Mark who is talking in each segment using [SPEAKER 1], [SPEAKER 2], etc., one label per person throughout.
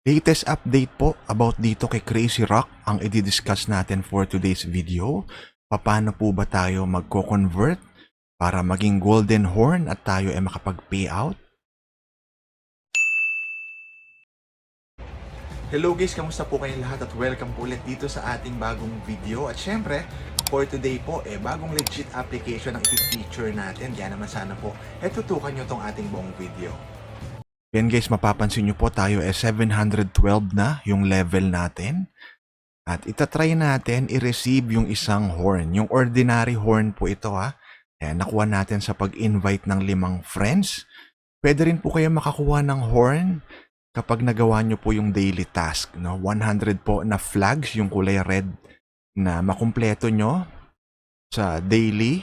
[SPEAKER 1] Latest update po about dito kay Crazy Rock ang i-discuss natin for today's video. Paano po ba tayo magko-convert para maging golden horn at tayo ay makapag-payout? Hello guys, kamusta po kayong lahat at welcome po ulit dito sa ating bagong video. At syempre, for today po, bagong legit application ang i-feature natin. Kaya naman sana po, tutukan nyo tong ating buong video. Yan guys, mapapansin nyo po tayo 712 na yung level natin. At itatry natin i-receive yung isang horn. Yung ordinary horn po ito ha. Ayan, nakuha natin sa pag-invite ng 5 friends. Pwede rin po kayo makakuha ng horn kapag nagawa nyo po yung daily task. No? 100 po na flags, yung kulay red na makumpleto nyo sa daily.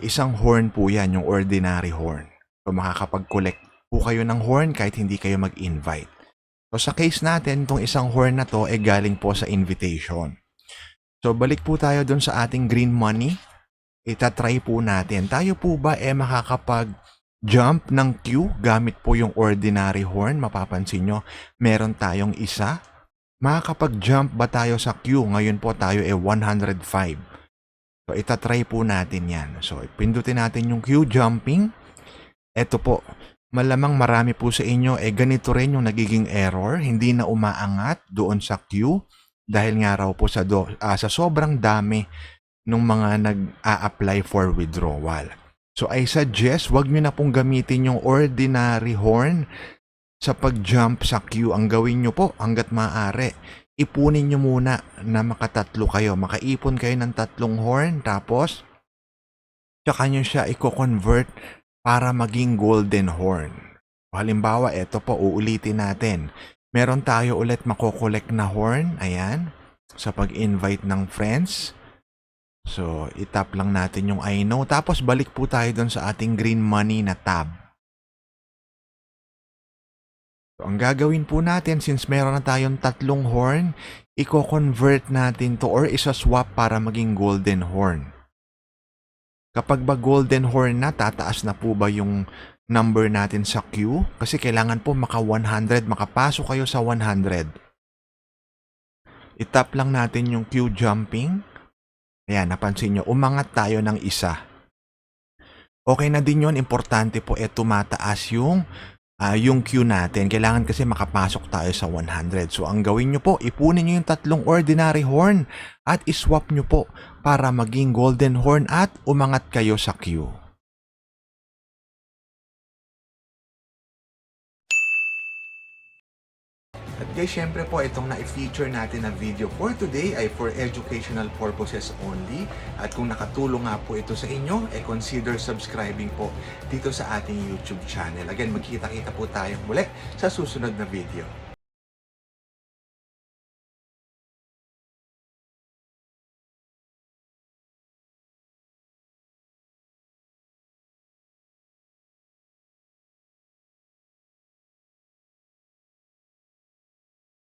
[SPEAKER 1] Isang horn po yan, yung ordinary horn. So makakapag-collect po kayo ng horn kahit hindi kayo mag-invite. So sa case natin, itong isang horn na to galing po sa invitation. So balik po tayo dun sa ating green money. Itatry po natin. Tayo po ba makakapag-jump ng queue gamit po yung ordinary horn? Mapapansin nyo, meron tayong isa. Makakapag-jump ba tayo sa queue? Ngayon po tayo 105. So itatry po natin yan. So pindutin natin yung queue jumping. Ito po. Malamang marami po sa inyo ganito rin yung nagiging error, hindi na umaangat doon sa queue dahil nga raw po sa sobrang dami ng mga nag-a-apply for withdrawal. So I suggest wag nyo na pong gamitin yung ordinary horn sa pag-jump sa queue. Ang gawin nyo po hanggat maaari, ipunin nyo muna na makatatlo kayo, makaipon kayo ng 3 horn tapos tsaka nyo siya i-convert para maging golden horn. Halimbawa, ito po, uulitin natin. Meron tayo ulit makokolect na horn. Ayan. Sa pag-invite ng friends. So, itap lang natin yung I know. Tapos, balik po tayo dun sa ating green money na tab. So, ang gagawin po natin, since meron na tayong 3 horn, i-convert natin to or isa-swap para maging golden horn. Kapag ba golden horn na, tataas na po ba yung number natin sa queue? Kasi kailangan po maka 100, makapasok kayo sa 100. Itap lang natin yung queue jumping. Ayan, napansin nyo, umangat tayo ng isa. Okay na din yun, importante po tumataas yung queue natin. Kailangan kasi makapasok tayo sa 100. So, ang gawin nyo po, ipunin nyo yung 3 ordinary horn at iswap nyo po para maging golden horn at umangat kayo sa queue. At guys, syempre po itong na-feature natin na video for today ay for educational purposes only. At kung nakatulong nga po ito sa inyo, consider subscribing po dito sa ating YouTube channel. Again, magkita-kita po tayo muli sa susunod na video.